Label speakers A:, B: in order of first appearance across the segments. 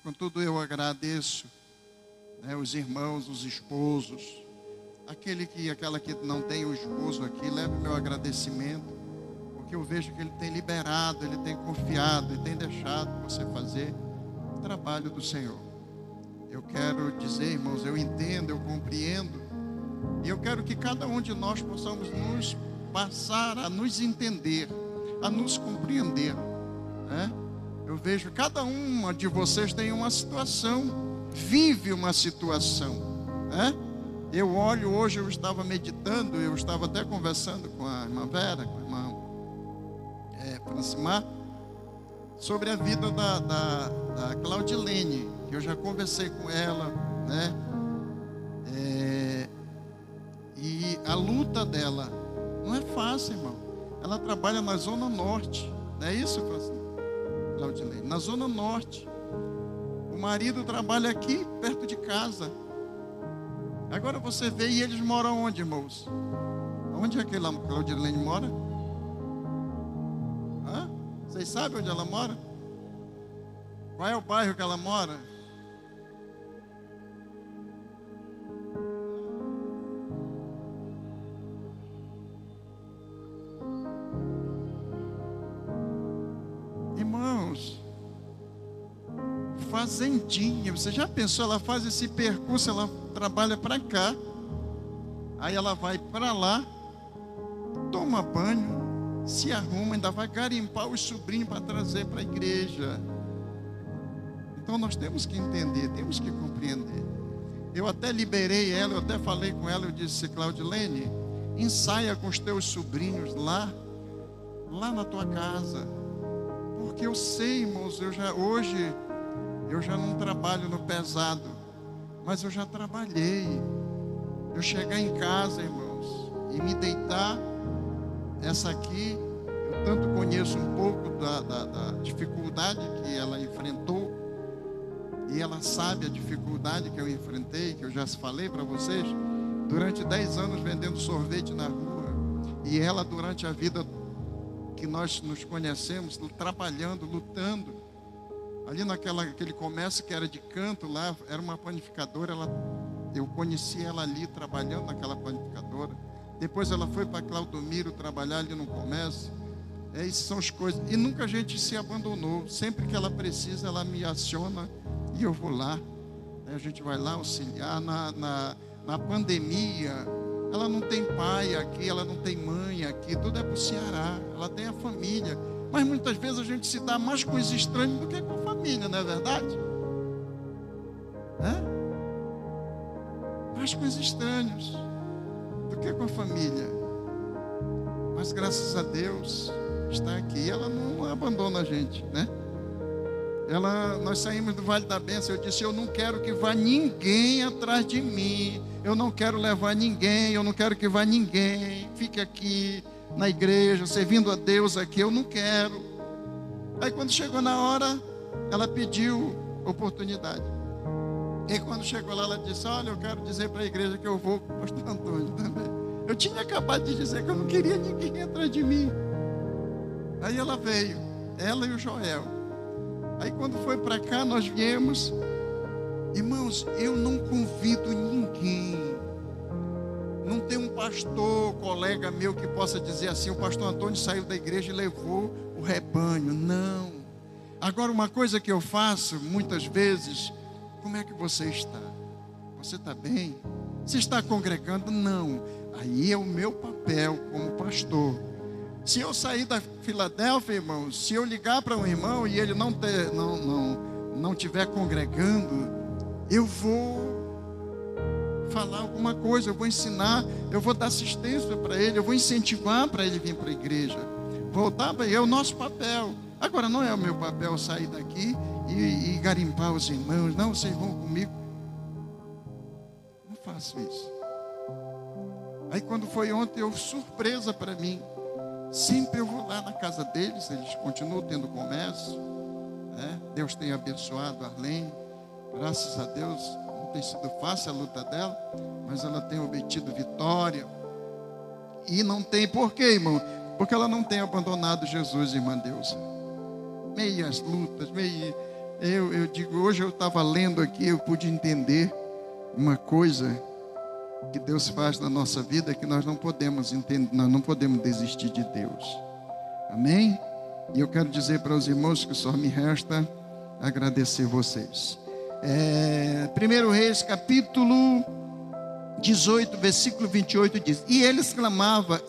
A: Contudo, eu agradeço, né, os irmãos, os esposos, aquela que não tem o esposo aqui, leve meu agradecimento, porque eu vejo que ele tem liberado, ele tem confiado, ele tem deixado você fazer o trabalho do Senhor. Eu quero dizer, irmãos, eu entendo, eu compreendo, e eu quero que cada um de nós possamos nos passar a nos entender, a nos compreender, né? Eu vejo que cada uma de vocês tem uma situação, vive uma situação, né? Eu olho, hoje eu estava meditando, eu estava até conversando com a irmã Vera, com a irmã Francimar, sobre a vida da Claudilene, que eu já conversei com ela, né? E a luta dela não é fácil, irmão. Ela trabalha na Zona Norte, não é isso, Claudilene? Na Zona Norte. O marido trabalha aqui, perto de casa. Agora você vê, e eles moram onde, irmãos? Onde é que a Claudilene mora? Hã? Vocês sabem onde ela mora? Qual é o bairro que ela mora? Irmãos, fazendinha. Você já pensou? Ela faz esse percurso, ela trabalha para cá, aí ela vai para lá, toma banho, se arruma, ainda vai garimpar os sobrinhos para trazer para a igreja. Então nós temos que entender, temos que compreender. Eu até liberei ela, eu até falei com ela, eu disse: Claudilene, ensaia com os teus sobrinhos lá na tua casa, porque eu sei, irmãos, hoje eu já não trabalho no pesado, mas eu já trabalhei. Eu chegar em casa, irmãos, e me deitar, essa aqui, eu tanto conheço um pouco da dificuldade que ela enfrentou, e ela sabe a dificuldade que eu enfrentei, que eu já falei para vocês, durante 10 anos vendendo sorvete na rua, e ela durante a vida que nós nos conhecemos, trabalhando, lutando, ali naquele comércio que era de canto lá, era uma panificadora, eu conheci ela ali trabalhando naquela panificadora. Depois ela foi para Claudomiro trabalhar ali no comércio. Essas são as coisas. E nunca a gente se abandonou. Sempre que ela precisa, ela me aciona e eu vou lá. A gente vai lá auxiliar. Na pandemia, ela não tem pai aqui, ela não tem mãe aqui, tudo é para o Ceará. Ela tem a família. Mas muitas vezes a gente se dá mais com os estranhos do que com a família, não é verdade? Mais com os estranhos do que com a família. Mas graças a Deus está aqui. Ela não abandona a gente, né? Nós saímos do Vale da Bênção. Eu disse: eu não quero que vá ninguém atrás de mim. Eu não quero levar ninguém. Eu não quero que vá ninguém. Fique aqui na igreja, servindo a Deus aqui. Eu não quero. Aí quando chegou na hora, ela pediu oportunidade. E quando chegou lá, ela disse: olha, eu quero dizer para a igreja que eu vou com o pastor Antônio também. Eu tinha acabado de dizer que eu não queria ninguém atrás de mim. Aí ela veio, ela e o Joel. Aí quando foi para cá, nós viemos. Irmãos, eu não convido ninguém. Não tem um pastor, colega meu, que possa dizer assim: o pastor Antônio saiu da igreja e levou o rebanho. Não. Agora, uma coisa que eu faço muitas vezes: como é que você está? Você está bem? Você está congregando? Não. Aí é o meu papel como pastor. Se eu sair da Filadélfia, irmãos, se eu ligar para um irmão e ele não estiver congregando, eu vou falar alguma coisa, eu vou ensinar, eu vou dar assistência para ele, eu vou incentivar para ele vir para a igreja. Voltar para ele é o nosso papel. Agora, não é o meu papel sair daqui e garimpar os irmãos. Não, vocês vão comigo. Não faço isso. Aí quando foi ontem, surpresa para mim. Sempre eu vou lá na casa deles, eles continuam tendo comércio, né? Deus tem abençoado a Arlene. Graças a Deus, não tem sido fácil a luta dela, mas ela tem obtido vitória. E não tem por quê, irmão? Porque ela não tem abandonado Jesus, irmã Deus. Meias lutas, Eu digo, hoje eu estava lendo aqui, eu pude entender uma coisa que Deus faz na nossa vida, que nós não podemos entender, nós não podemos desistir de Deus. Amém? E eu quero dizer para os irmãos que só me resta agradecer vocês. 1 Reis, capítulo 18, versículo 28 diz: E eles clamavam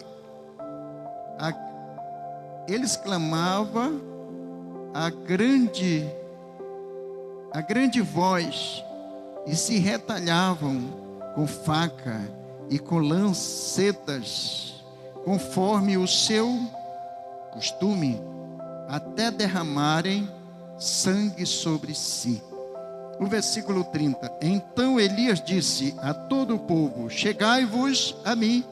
A: a grande voz, e se retalhavam com faca e com lancetas, conforme o seu costume, até derramarem sangue sobre si. O versículo 30. Então Elias disse a todo o povo: chegai-vos a mim.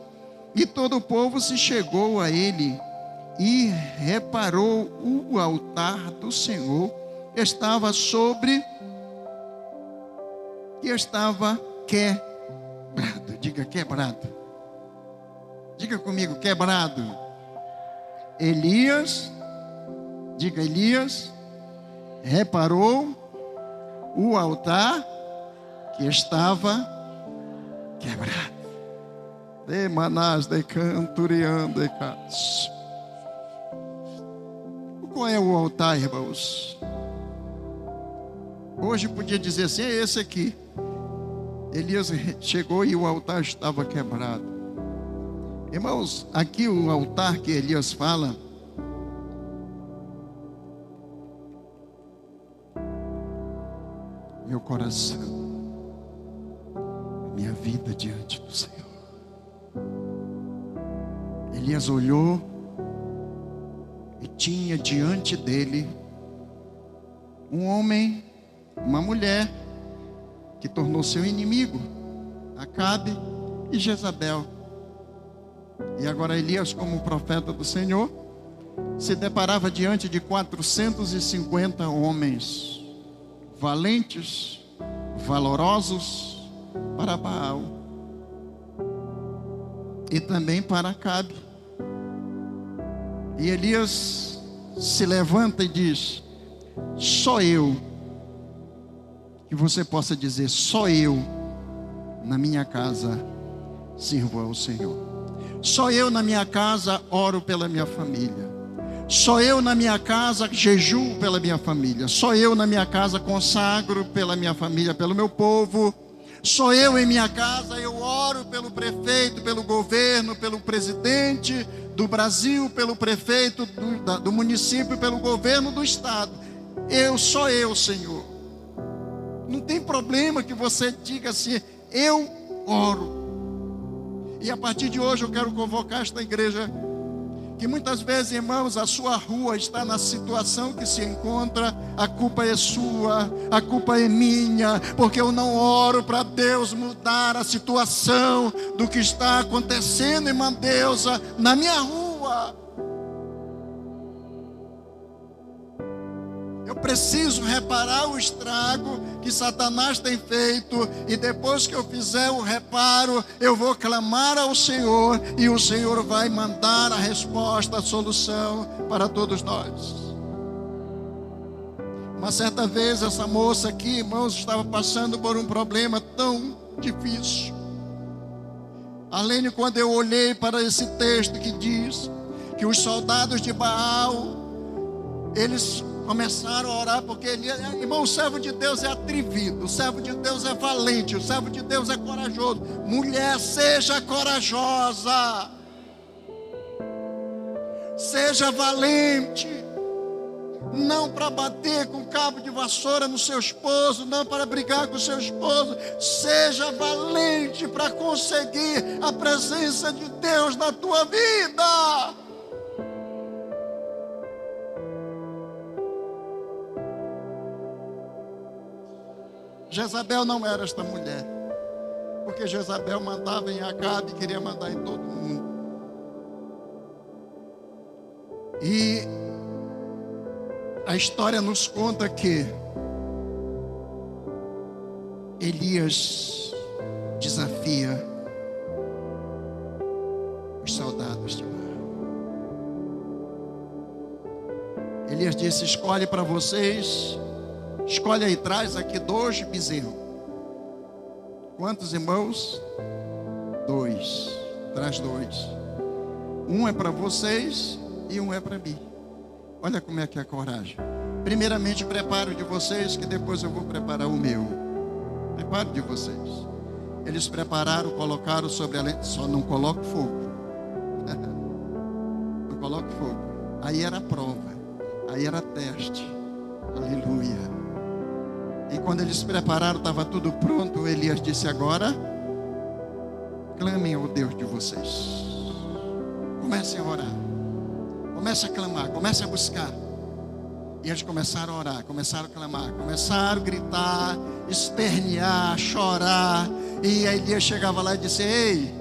A: E todo o povo se chegou a ele, e reparou o altar do Senhor estava quebrado. Diga quebrado. Diga comigo, quebrado. Elias reparou o altar que estava quebrado. De manás de canturian de cas. Qual é o altar, irmãos? Hoje podia dizer assim, é esse aqui. Elias chegou e o altar estava quebrado. Irmãos, aqui o altar que Elias fala, meu coração, minha vida diante do Senhor. Elias olhou e tinha diante dele um homem, uma mulher, que tornou seu inimigo, Acabe e Jezabel. E agora Elias, como profeta do Senhor, se deparava diante de 450 homens, valentes, valorosos para Baal e também para Acabe. E Elias se levanta e diz: só eu, que você possa dizer, só eu na minha casa sirvo ao Senhor. Só eu na minha casa oro pela minha família. Só eu na minha casa jejuo pela minha família. Só eu na minha casa consagro pela minha família, pelo meu povo. Só eu em minha casa eu oro pelo prefeito, pelo governo, pelo presidente do Brasil, pelo prefeito do município, pelo governo do estado. Só eu, Senhor. Não tem problema que você diga assim, eu oro. E a partir de hoje eu quero convocar esta igreja, que muitas vezes, irmãos, a sua rua está na situação que se encontra, a culpa é sua, a culpa é minha, porque eu não oro para Deus mudar a situação do que está acontecendo, irmã Deusa, na minha rua. Eu preciso reparar o estrago que Satanás tem feito, e depois que eu fizer o reparo, eu vou clamar ao Senhor, e o Senhor vai mandar a resposta, a solução para todos nós. Uma certa vez essa moça aqui, irmãos, estava passando por um problema tão difícil. Além de quando eu olhei para esse texto que diz que os soldados de Baal, eles começaram a orar, porque irmão, o servo de Deus é atrevido, o servo de Deus é valente, o servo de Deus é corajoso. Mulher, seja corajosa, seja valente, não para bater com cabo de vassoura no seu esposo, não para brigar com o seu esposo. Seja valente para conseguir a presença de Deus na tua vida. Jezabel não era esta mulher, porque Jezabel mandava em Acabe e queria mandar em todo mundo. E a história nos conta que Elias desafia os soldados de Baal. Elias disse: escolhe para vocês Escolhe aí, traz aqui 2 bezerros. Quantos irmãos? 2. Traz 2. Um é para vocês e um é para mim. Olha como é que é a coragem. Primeiramente, preparo de vocês, que depois eu vou preparar o meu. Preparo de vocês. Eles prepararam, colocaram sobre a lenha. Só não coloque fogo. Não coloque fogo. Aí era a prova. Aí era teste. Aleluia. E quando eles prepararam, estava tudo pronto. Elias disse: agora clamem ao Deus de vocês. Comecem a orar. Comecem a clamar. Comecem a buscar. E eles começaram a orar, começaram a clamar, começaram a gritar, espernear, chorar. E aí Elias chegava lá e disse: ei,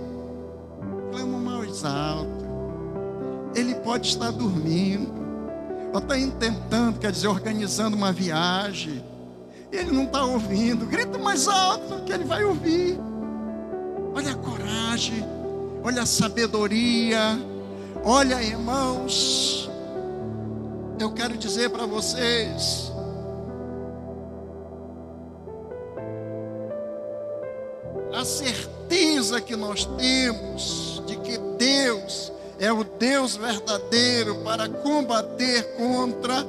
A: clama mais alto. Ele pode estar dormindo, ou está intentando, quer dizer, organizando uma viagem. Ele não está ouvindo. Grita mais alto que ele vai ouvir. Olha a coragem, olha a sabedoria. Olha, irmãos, eu quero dizer para vocês, a certeza que nós temos de que Deus é o Deus verdadeiro para combater contra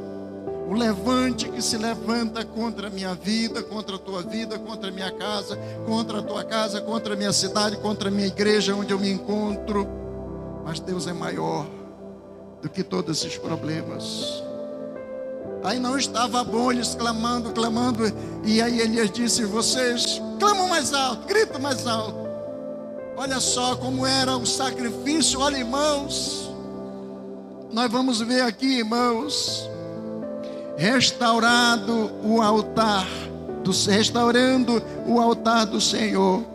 A: o levante que se levanta contra a minha vida, contra a tua vida, contra a minha casa, contra a tua casa, contra a minha cidade, contra a minha igreja onde eu me encontro. Mas Deus é maior do que todos esses problemas. Aí não estava bom eles clamando, clamando. E aí Elias disse: vocês clamam mais alto, gritam mais alto. Olha só como era o sacrifício. Olha, irmãos, nós vamos ver aqui, irmãos, restaurando o altar do Senhor.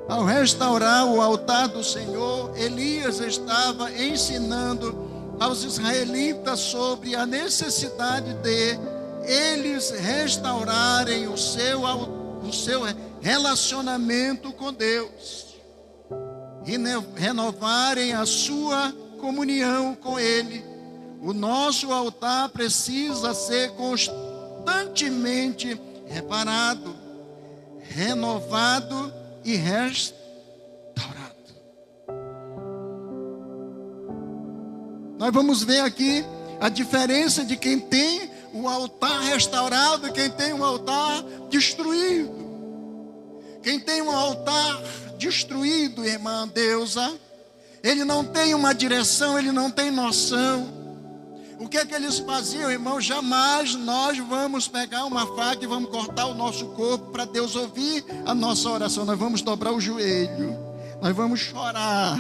A: Ao restaurar o altar do Senhor, Elias estava ensinando aos israelitas sobre a necessidade de eles restaurarem o seu relacionamento com Deus e renovarem a sua comunhão com Ele. O nosso altar precisa ser constantemente reparado, renovado e restaurado. Nós vamos ver aqui a diferença de quem tem o altar restaurado e quem tem um altar destruído. Quem tem um altar destruído, irmã Deusa, ele não tem uma direção, ele não tem noção. O que é que eles faziam, irmão? Jamais nós vamos pegar uma faca e vamos cortar o nosso corpo para Deus ouvir a nossa oração. Nós vamos dobrar o joelho, nós vamos chorar.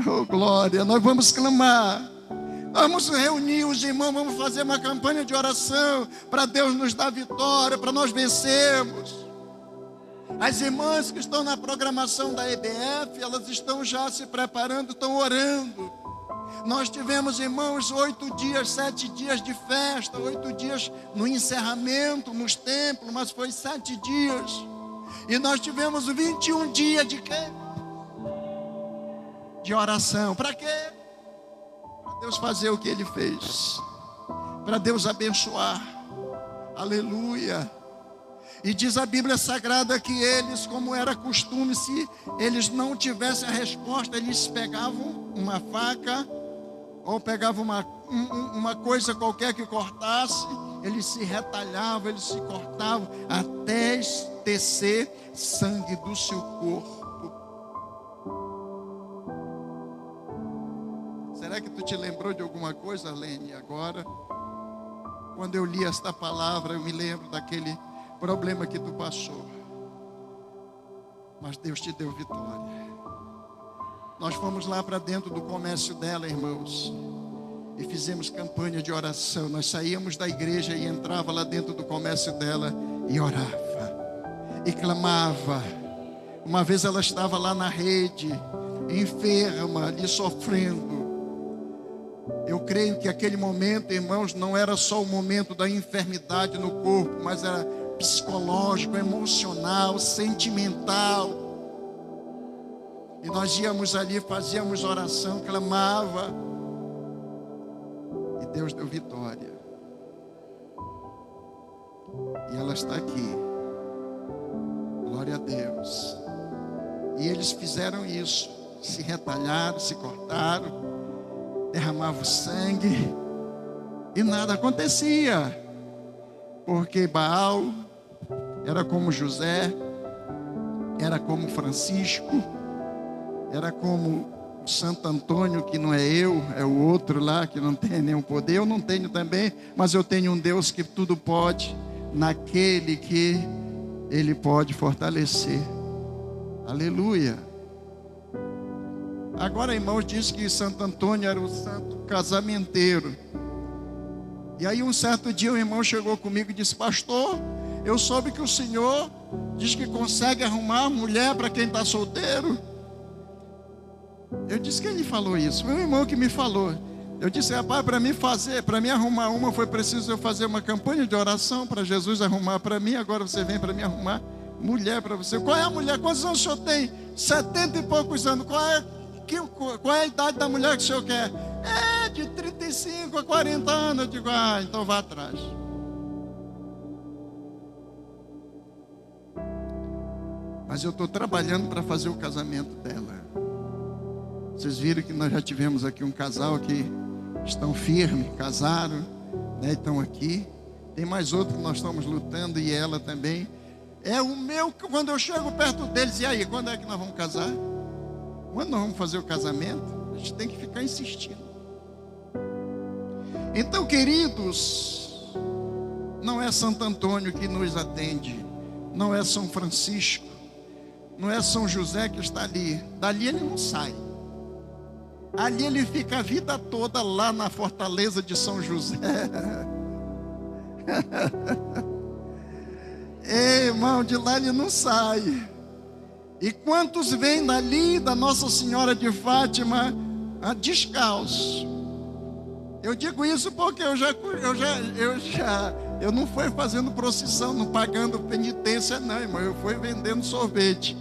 A: Oh, glória, nós vamos clamar. Vamos reunir os irmãos, vamos fazer uma campanha de oração para Deus nos dar vitória, para nós vencermos. As irmãs que estão na programação da EBF, elas estão já se preparando, estão orando. Nós tivemos, irmãos, 8 dias, 7 dias de festa, 8 dias no encerramento, nos templos, mas foi 7 dias. E nós tivemos 21 dias de quê? De oração. Para quê? Para Deus fazer o que Ele fez. Para Deus abençoar. Aleluia. E diz a Bíblia Sagrada que eles, como era costume, se eles não tivessem a resposta, eles pegavam uma faca ou pegavam uma coisa qualquer que cortasse, eles se retalhavam, eles se cortavam até descer sangue do seu corpo. Será que tu te lembrou de alguma coisa, Lene, agora? Quando eu li esta palavra, eu me lembro daquele problema que tu passou. Mas Deus te deu vitória. Nós fomos lá para dentro do comércio dela, irmãos, e fizemos campanha de oração. Nós saíamos da igreja e entrava lá dentro do comércio dela e orava e clamava. Uma vez ela estava lá na rede, enferma, ali sofrendo. Eu creio que aquele momento, irmãos, não era só o momento da enfermidade no corpo, mas era psicológico, emocional, sentimental. E nós íamos ali, fazíamos oração, clamava. E Deus deu vitória. E ela está aqui. Glória a Deus. E eles fizeram isso. Se retalharam, se cortaram, derramavam sangue e nada acontecia. Porque Baal era como José, era como Francisco, era como o Santo Antônio, que não é eu, é o outro lá que não tem nenhum poder. Eu não tenho também, mas eu tenho um Deus que tudo pode, naquele que Ele pode fortalecer. Aleluia. Agora, irmãos, diz que Santo Antônio era o santo casamenteiro. E aí um certo dia o irmão chegou comigo e disse: pastor, eu soube que o senhor diz que consegue arrumar mulher para quem está solteiro. Eu disse: quem lhe falou isso? Foi um irmão que me falou. Eu disse: rapaz, para mim arrumar uma, foi preciso eu fazer uma campanha de oração para Jesus arrumar para mim. Agora você vem para mim arrumar mulher para você. Qual é a mulher? Quantos anos o senhor tem? 70 e poucos anos. Qual é a idade da mulher que o senhor quer? É de 35 a 40 anos. Eu digo: então vá atrás. Mas eu estou trabalhando para fazer o casamento dela. Vocês viram que nós já tivemos aqui um casal que estão firmes, casaram, né, estão aqui. Tem mais outro que nós estamos lutando, e ela também. É o meu, quando eu chego perto deles, e aí, quando é que nós vamos casar? Quando nós vamos fazer o casamento? A gente tem que ficar insistindo. Então, queridos, não é Santo Antônio que nos atende, não é São Francisco, não é São José que está ali. Dali ele não sai. Ali ele fica a vida toda lá na fortaleza de São José. Ei, irmão, de lá ele não sai. E quantos vêm dali da Nossa Senhora de Fátima descalço? Eu digo isso porque eu não fui fazendo procissão, não pagando penitência não, irmão. Eu fui vendendo sorvete.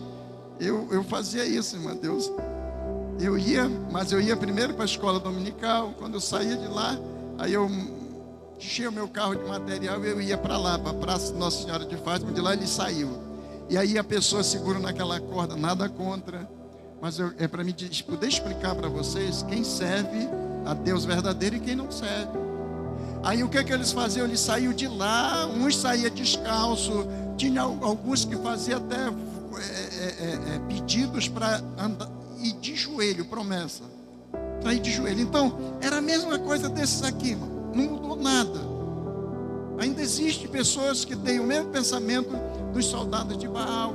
A: Eu fazia isso, irmão, Deus. Mas eu ia primeiro para a escola dominical. Quando eu saía de lá, aí eu enchia o meu carro de material e eu ia para lá, para a Praça Nossa Senhora de Fátima. De lá ele saiu. E aí a pessoa segura naquela corda, nada contra. Mas é para mim poder explicar para vocês quem serve a Deus verdadeiro e quem não serve. Aí o que eles faziam? Eles saíam de lá, uns saíam descalço, tinha alguns que faziam até pedidos para andar. E de joelho, promessa. Para ir de joelho. Então, era a mesma coisa desses aqui, irmão. Não mudou nada. Ainda existem pessoas que têm o mesmo pensamento dos soldados de Baal.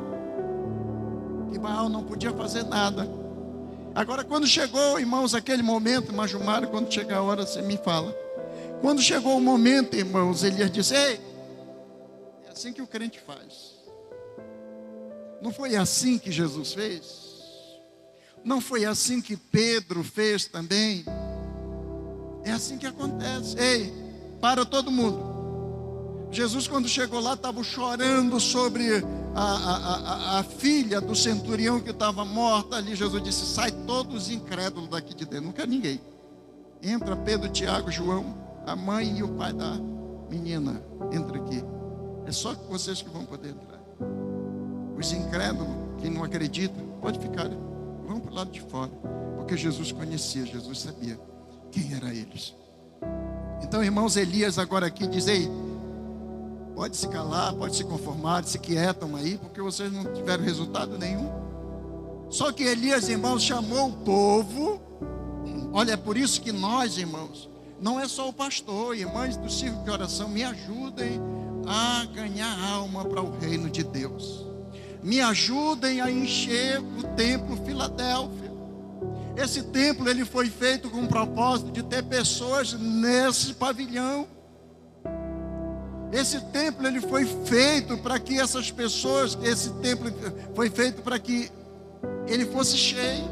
A: Que Baal não podia fazer nada. Agora, quando chegou, irmãos, aquele momento, irmã Gilmar, quando chegar a hora, você me fala. Quando chegou o momento, irmãos, Elias disse: ei, é assim que o crente faz. Não foi assim que Jesus fez? Não foi assim que Pedro fez também? É assim que acontece. Ei, para todo mundo. Jesus, quando chegou lá, estava chorando sobre a filha do centurião que estava morta ali. Jesus disse: sai todos incrédulos daqui de dentro, não quer ninguém. Entra Pedro, Tiago, João, a mãe e o pai da menina. Entra aqui. É só vocês que vão poder entrar. Os incrédulos, quem não acredita, pode ficar. Vão para o lado de fora. Porque Jesus conhecia, Jesus sabia quem eram eles. Então, irmãos, Elias agora aqui diz: ei, pode se calar, pode se conformar, se quietam aí, porque vocês não tiveram resultado nenhum. Só que Elias, irmãos, chamou o povo. Olha, é por isso que nós, irmãos, não é só o pastor, irmãs do círculo de oração, me ajudem a ganhar alma para o reino de Deus. Me ajudem a encher o templo Filadélfia. Esse templo ele foi feito com o propósito de ter pessoas nesse pavilhão. Esse templo ele foi feito para que essas pessoas, esse templo foi feito para que ele fosse cheio.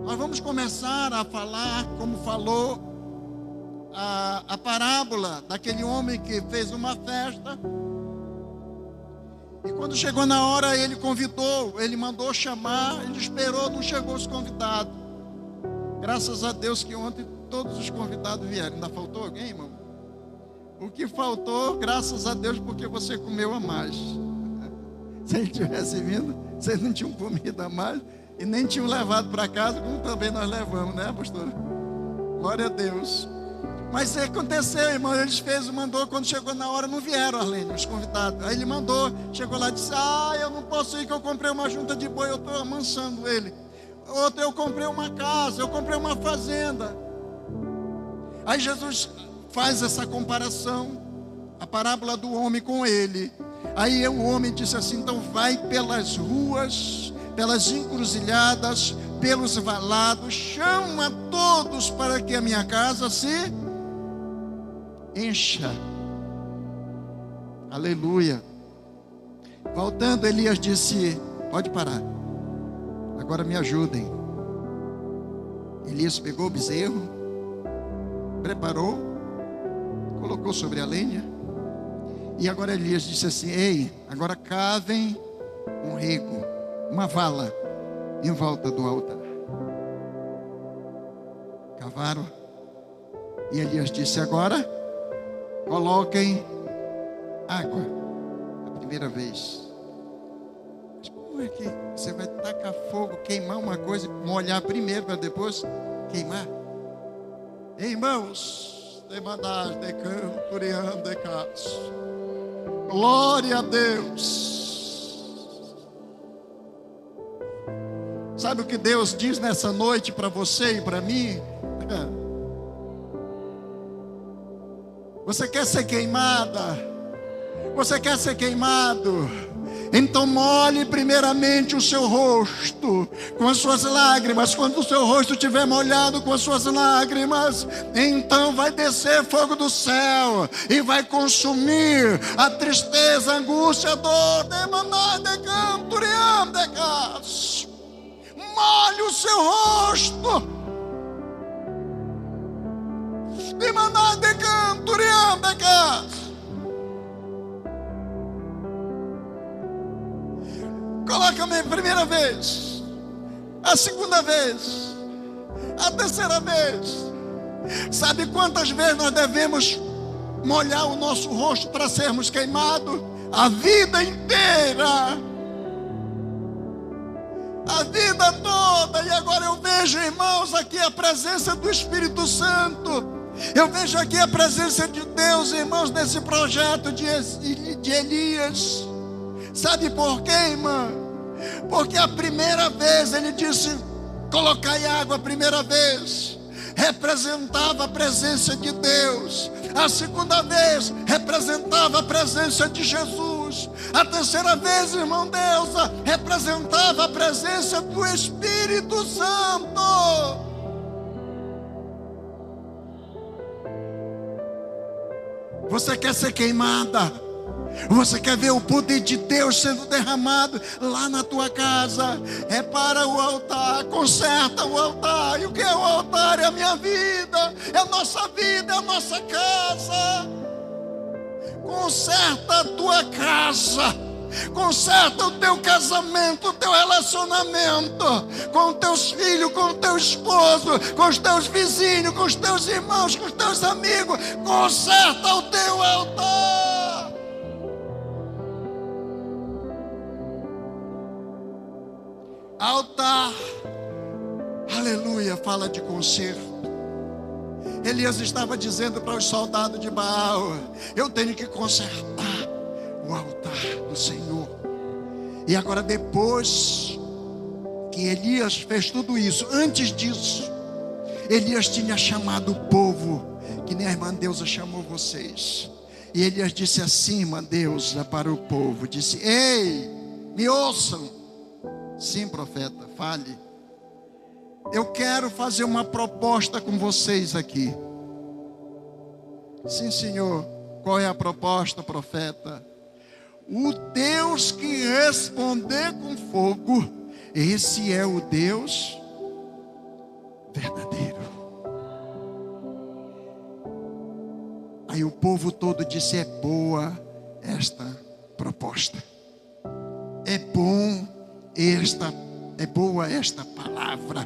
A: Nós vamos começar a falar como falou a parábola daquele homem que fez uma festa. E quando chegou na hora, ele convidou, ele mandou chamar, ele esperou, não chegou os convidados. Graças a Deus que ontem todos os convidados vieram. Ainda faltou alguém, irmão? O que faltou, graças a Deus, porque você comeu a mais. Se ele tivesse vindo, vocês não tinham comido a mais e nem tinham levado para casa, como também nós levamos, né, pastor? Glória a Deus. Mas isso aconteceu, irmão. Eles mandou, quando chegou na hora, não vieram, Arlene, os convidados. Aí ele mandou, chegou lá e disse: eu não posso ir, que eu comprei uma junta de boi, eu estou amansando ele. Outro, eu comprei uma casa, eu comprei uma fazenda. Aí Jesus faz essa comparação, a parábola do homem com ele. Aí o homem disse assim: então vai pelas ruas, pelas encruzilhadas, pelos valados, chama todos para que a minha casa se encha. Aleluia. Voltando, Elias disse: pode parar, agora me ajudem. Elias pegou o bezerro, preparou, colocou sobre a lenha. E agora Elias disse assim: ei, agora cavem um rego, uma vala em volta do altar. Cavaram. E Elias disse: agora coloquem água. A primeira vez. Mas como é que você vai tacar fogo, queimar uma coisa e molhar primeiro para depois queimar? Irmãos, demandar de campo, de casa. Glória a Deus. Sabe o que Deus diz nessa noite para você e para mim? Você quer ser queimada? Você quer ser queimado? Então molhe primeiramente o seu rosto com as suas lágrimas. Quando o seu rosto estiver molhado com as suas lágrimas, então vai descer fogo do céu e vai consumir a tristeza, a angústia, a dor. Molhe o seu rosto. Coloca-me a primeira vez, a segunda vez, a terceira vez. Sabe quantas vezes nós devemos molhar o nosso rosto para sermos queimados? A vida inteira, a vida toda. E agora eu vejo, irmãos, aqui a presença do Espírito Santo. Eu vejo aqui a presença de Deus, irmãos, nesse projeto de Elias. Sabe por quê, irmã? Porque a primeira vez ele disse: colocai água. A primeira vez representava a presença de Deus. A segunda vez representava a presença de Jesus. A terceira vez, irmão, Deus representava a presença do Espírito Santo. Você quer ser queimada? Você quer ver o poder de Deus sendo derramado lá na tua casa? Repara o altar, conserta o altar. E o que é o altar? É a minha vida, é a nossa vida, é a nossa casa. Conserta a tua casa, conserta o teu casamento, o teu relacionamento com os teus filhos, com o teu esposo, com os teus vizinhos, com os teus irmãos, com os teus amigos. Conserta o teu altar. Altar, aleluia, fala de conserto. Elias estava dizendo para os soldados de Baal: eu tenho que consertar o altar do Senhor. E agora, depois que Elias fez tudo isso, antes disso, Elias tinha chamado o povo, que nem a irmã Deusa chamou vocês. E Elias disse assim, irmã Deusa, para o povo, disse: ei, me ouçam. Sim, profeta, fale. Eu quero fazer uma proposta com vocês aqui. Sim, senhor. Qual é a proposta, profeta? O Deus que responder com fogo, esse é o Deus verdadeiro. Aí o povo todo disse: é boa esta proposta. É boa esta palavra.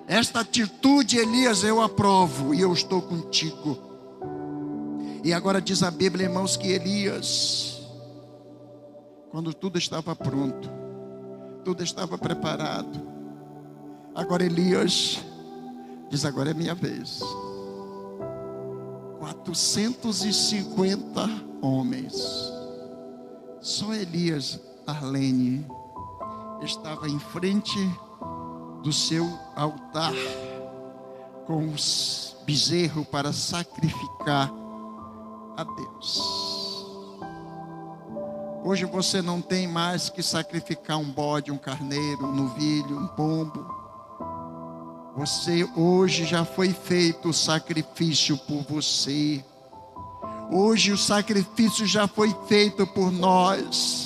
A: Esta atitude, Elias, eu aprovo e eu estou contigo. E agora diz a Bíblia, irmãos, que Elias, quando tudo estava pronto, tudo estava preparado, agora Elias diz: agora é minha vez. 450 homens, só Elias, Arlene, estava em frente do seu altar com os bezerros para sacrificar a Deus. Hoje você não tem mais que sacrificar um bode, um carneiro, um novilho, um pombo. Você hoje já foi feito o sacrifício por você. Hoje o sacrifício já foi feito por nós.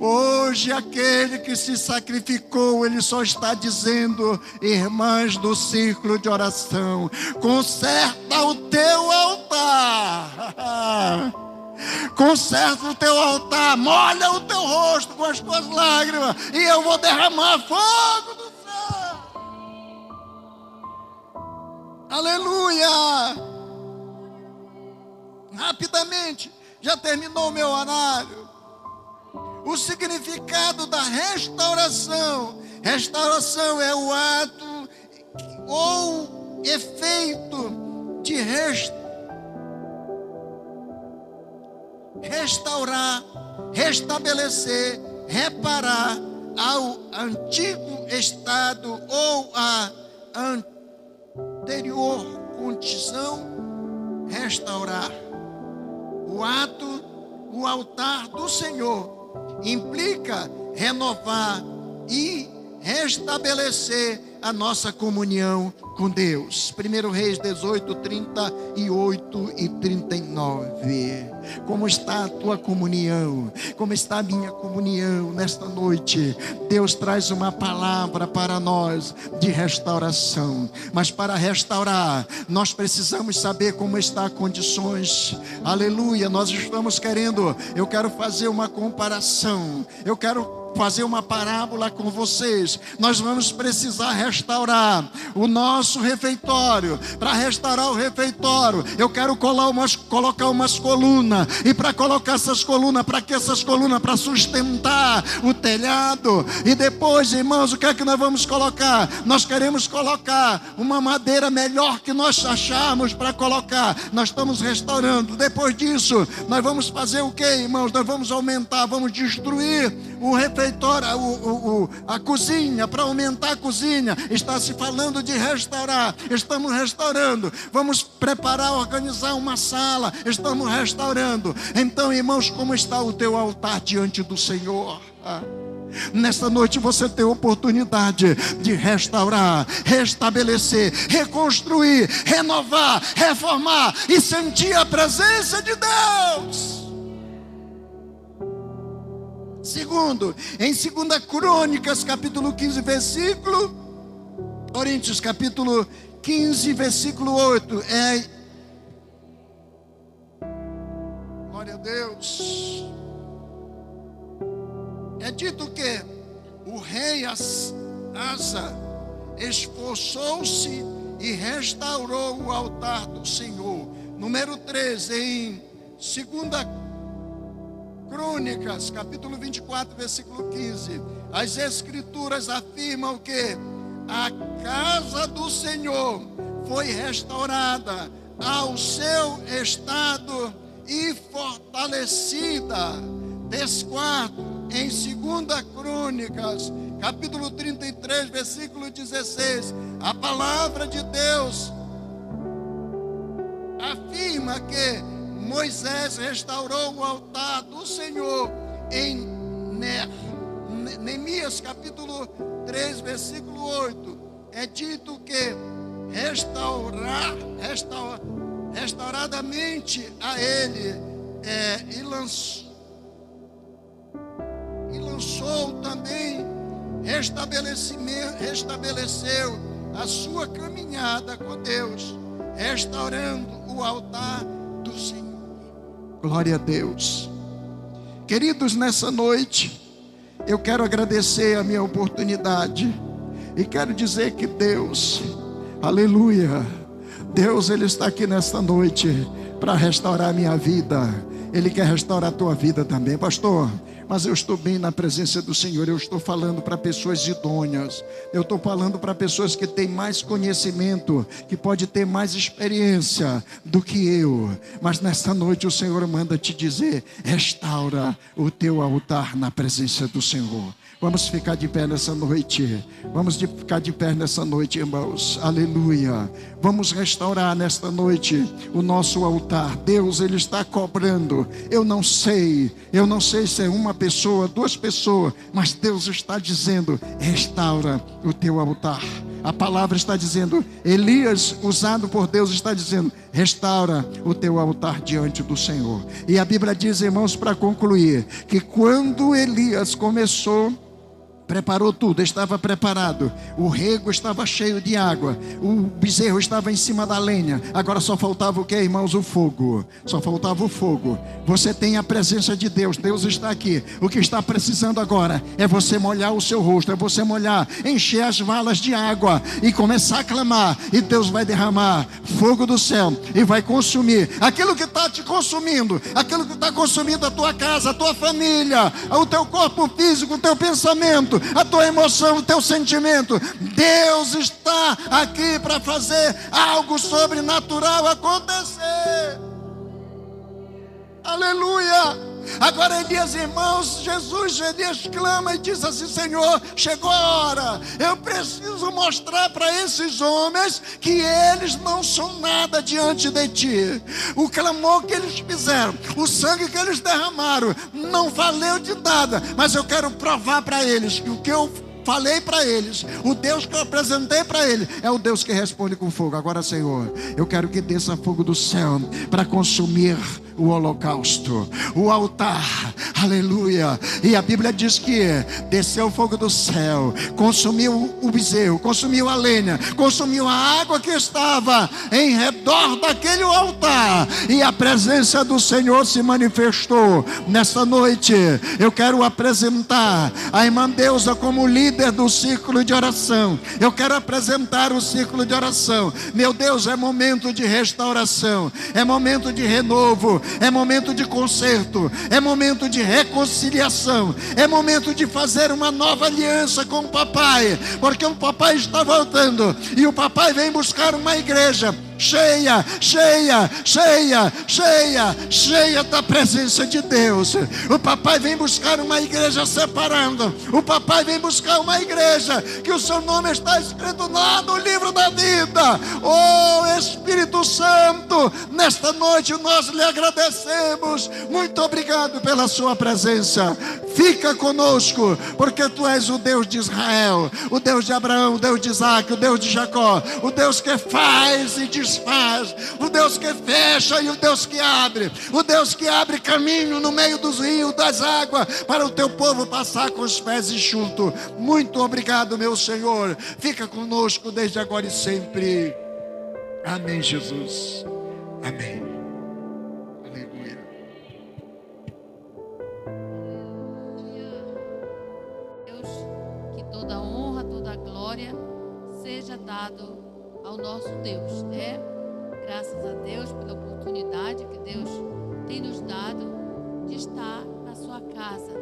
A: Hoje aquele que se sacrificou, ele só está dizendo: irmãs do círculo de oração, conserta o teu altar. Conserta o teu altar, molha o teu rosto com as tuas lágrimas, e eu vou derramar fogo do céu. Aleluia! Rapidamente, já terminou o meu horário. O significado da restauração. Restauração é o ato ou efeito de restaurar, restabelecer, reparar ao antigo estado ou à anterior condição. Restaurar. O ato, o altar do Senhor implica renovar e restabelecer a nossa comunhão com Deus. 1 Reis 18, 38 e 39. Como está a tua comunhão? Como está a minha comunhão nesta noite? Deus traz uma palavra para nós de restauração. Mas para restaurar, nós precisamos saber como está as condições. Aleluia, nós estamos querendo, eu quero fazer uma comparação. Eu quero fazer uma parábola com vocês. Nós vamos precisar restaurar o nosso refeitório. Para restaurar o refeitório, eu quero colocar umas colunas. E para colocar essas colunas, para que essas colunas? Para sustentar o telhado. E depois, irmãos, o que é que nós vamos colocar? Nós queremos colocar uma madeira melhor que nós acharmos para colocar. Nós estamos restaurando. Depois disso, nós vamos fazer o que, irmãos? Nós vamos aumentar, vamos destruir o refeitório, a cozinha, para aumentar a cozinha. Está se falando de restaurar. Estamos restaurando. Vamos preparar, organizar uma sala. Estamos restaurando. Então, irmãos, como está o teu altar diante do Senhor? Nesta noite você tem a oportunidade de restaurar, restabelecer, reconstruir, renovar, reformar e sentir a presença de Deus. Segundo, em 2 Crônicas, capítulo 15, versículo Coríntios, capítulo 15, versículo 8. Glória a Deus. É dito que o rei Asa esforçou-se e restaurou o altar do Senhor. Número 13, em 2 Crônicas, capítulo 24, versículo 15. As escrituras afirmam que a casa do Senhor foi restaurada ao seu estado e fortalecida. Desquarto, em 2 Crônicas, capítulo 33, versículo 16. A palavra de Deus afirma que Moisés restaurou o altar do Senhor em Neemias capítulo 3, versículo 8. É dito que restauradamente a ele e lançou também restabeleceu a sua caminhada com Deus, restaurando o altar do Senhor. Glória a Deus. Queridos, nessa noite eu quero agradecer a minha oportunidade e quero dizer que Deus, aleluia, Deus, Ele está aqui nesta noite para restaurar a minha vida. Ele quer restaurar a tua vida também. Pastor, mas eu estou bem na presença do Senhor. Eu estou falando para pessoas idôneas. Eu estou falando para pessoas que têm mais conhecimento, que pode ter mais experiência do que eu. Mas nesta noite o Senhor manda te dizer: restaura o teu altar na presença do Senhor. Vamos ficar de pé nessa noite. Vamos ficar de pé nessa noite, irmãos. Aleluia. Vamos restaurar nesta noite o nosso altar. Deus, Ele está cobrando. Eu não sei se é uma pessoa, duas pessoas, mas Deus está dizendo: restaura o teu altar. A palavra está dizendo, Elias, usado por Deus, está dizendo: restaura o teu altar diante do Senhor. E a Bíblia diz, irmãos, para concluir, que quando Elias preparou tudo, estava preparado, o rego estava cheio de água, o bezerro estava em cima da lenha, agora só faltava o que, irmãos? O fogo. Só faltava o fogo. Você tem a presença de Deus, Deus está aqui. O que está precisando agora é você molhar o seu rosto, é você molhar, encher as valas de água e começar a clamar, e Deus vai derramar fogo do céu e vai consumir aquilo que está te consumindo, aquilo que está consumindo a tua casa, a tua família, o teu corpo físico, o teu pensamento, a tua emoção, o teu sentimento. Deus está aqui para fazer algo sobrenatural acontecer. Aleluia. Agora Elias, irmãos, Elias clama e diz assim: Senhor, chegou a hora. Eu preciso mostrar para esses homens que eles não são nada diante de ti. O clamor que eles fizeram, o sangue que eles derramaram, não valeu de nada. Mas eu quero provar para eles que o que eu falei para eles, o Deus que eu apresentei para eles, é o Deus que responde com fogo. Agora, Senhor, eu quero que desça fogo do céu para consumir o holocausto, o altar. Aleluia. E a Bíblia diz que desceu o fogo do céu, consumiu o bezerro, consumiu a lenha, consumiu a água que estava em redor daquele altar, e a presença do Senhor se manifestou. Nesta noite eu quero apresentar a irmã Deusa como líder do círculo de oração. Eu quero apresentar o círculo de oração. Meu Deus, é momento de restauração, é momento de renovo, é momento de conserto, é momento de reconciliação, é momento de fazer uma nova aliança com o papai, porque o papai está voltando, e o papai vem buscar uma igreja cheia, cheia, cheia, cheia, cheia da presença de Deus. O papai vem buscar uma igreja separada. O papai vem buscar uma igreja que o seu nome está escrito lá no livro da vida. Oh Espírito Santo, nesta noite nós lhe agradecemos. Muito obrigado pela sua presença. Fica conosco, porque tu és o Deus de Israel, o Deus de Abraão, o Deus de Isaac, o Deus de Jacó, o Deus que faz e desfaz, o Deus que fecha e o Deus que abre, o Deus que abre caminho no meio dos rios, das águas, para o teu povo passar com os pés enxutos. Muito obrigado, meu Senhor. Fica conosco desde agora e sempre. Amém, Jesus. Amém.
B: Toda honra, toda glória seja dado ao nosso Deus, né? Graças a Deus pela oportunidade que Deus tem nos dado de estar na sua casa,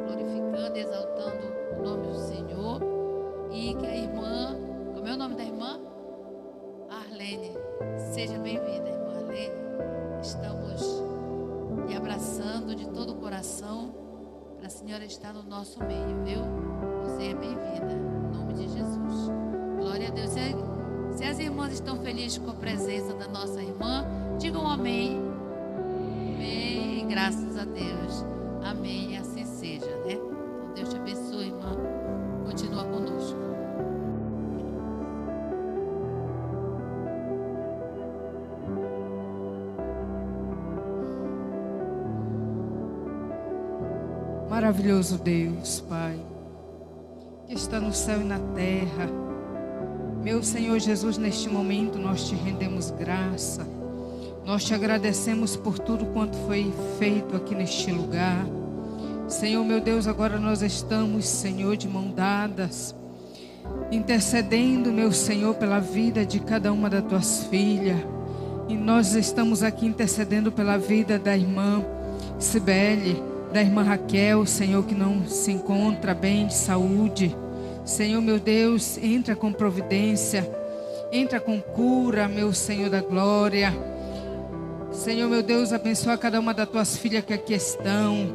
B: glorificando e exaltando o nome do Senhor. E que a irmã, como é o nome da irmã? Arlene. Seja bem-vinda, irmã Arlene. Estamos lhe abraçando de todo o coração para a senhora estar no nosso meio, viu? Você é bem-vinda, em nome de Jesus. Glória a Deus. Se as irmãs estão felizes com a presença da nossa irmã, digam amém. Amém. Graças a Deus. Amém. E assim seja, né? Então Deus te abençoe, irmã. Continua conosco.
C: Maravilhoso Deus, Pai, que está no céu e na terra. Meu Senhor Jesus, neste momento nós te rendemos graça. Nós te agradecemos por tudo quanto foi feito aqui neste lugar. Senhor, meu Deus, agora nós estamos, Senhor, de mãos dadas, intercedendo, meu Senhor, pela vida de cada uma das tuas filhas. E nós estamos aqui intercedendo pela vida da irmã Cibele, da irmã Raquel, Senhor, que não se encontra bem de saúde. Senhor, meu Deus, entra com providência, entra com cura, meu Senhor da glória. Senhor, meu Deus, abençoa cada uma das tuas filhas que aqui estão.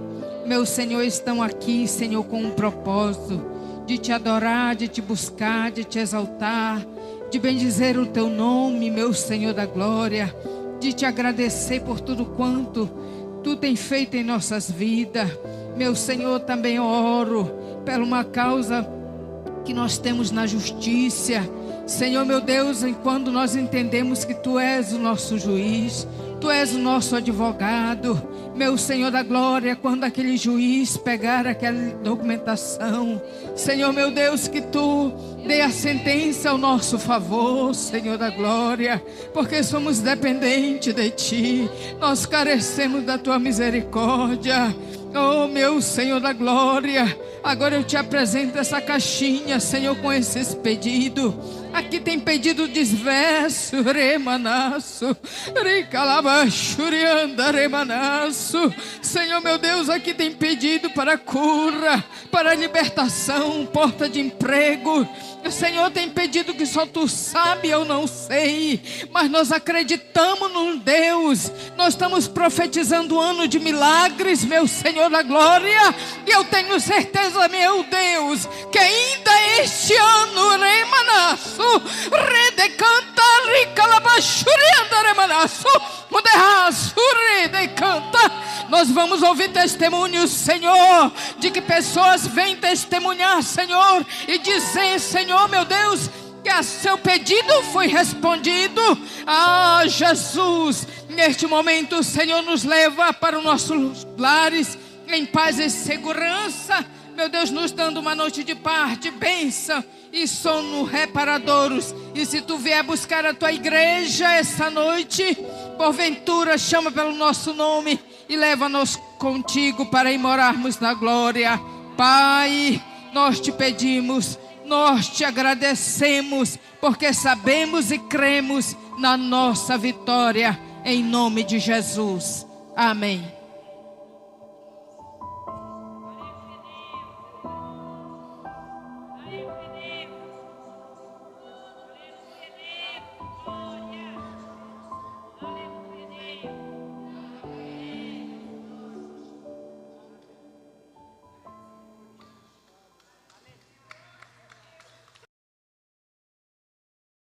C: Meu Senhor, estão aqui, Senhor, com um propósito de te adorar, de te buscar, de te exaltar, de bendizer o teu nome, meu Senhor da glória, de te agradecer por tudo quanto tu tem feito em nossas vidas. Meu Senhor, também oro por uma causa que nós temos na justiça. Senhor, meu Deus, enquanto nós entendemos que tu és o nosso juiz, tu és o nosso advogado, meu Senhor da glória, quando aquele juiz pegar aquela documentação, Senhor, meu Deus, que tu dê a sentença ao nosso favor, Senhor da glória, porque somos dependentes de ti, nós carecemos da tua misericórdia. Oh, meu Senhor da glória, agora eu te apresento essa caixinha, Senhor, com esses pedidos. Aqui tem pedido diverso, remanaço, recalabachurianda, remanaço. Senhor, meu Deus, aqui tem pedido para cura, para libertação, porta de emprego. O Senhor tem pedido que só tu sabe, eu não sei, mas nós acreditamos num Deus. Nós estamos profetizando um ano de milagres, meu Senhor da glória, e eu tenho certeza, meu Deus, que ainda este ano, remanaço, redecanta, ricalabachurianda, remanaço, muderraço, redecanta. Nós vamos ouvir testemunhos, Senhor, de que pessoas vêm testemunhar, Senhor, e dizer, Senhor, meu Deus, que a seu pedido foi respondido. Ah, Jesus, neste momento o Senhor nos leva para os nossos lares em paz e segurança, meu Deus, nos dando uma noite de paz, de bênção e sono reparadouros. E se tu vier buscar a tua igreja essa noite, porventura chama pelo nosso nome e leva-nos contigo para ir morarmos na glória. Pai, nós te pedimos, nós te agradecemos, porque sabemos e cremos na nossa vitória, em nome de Jesus. Amém.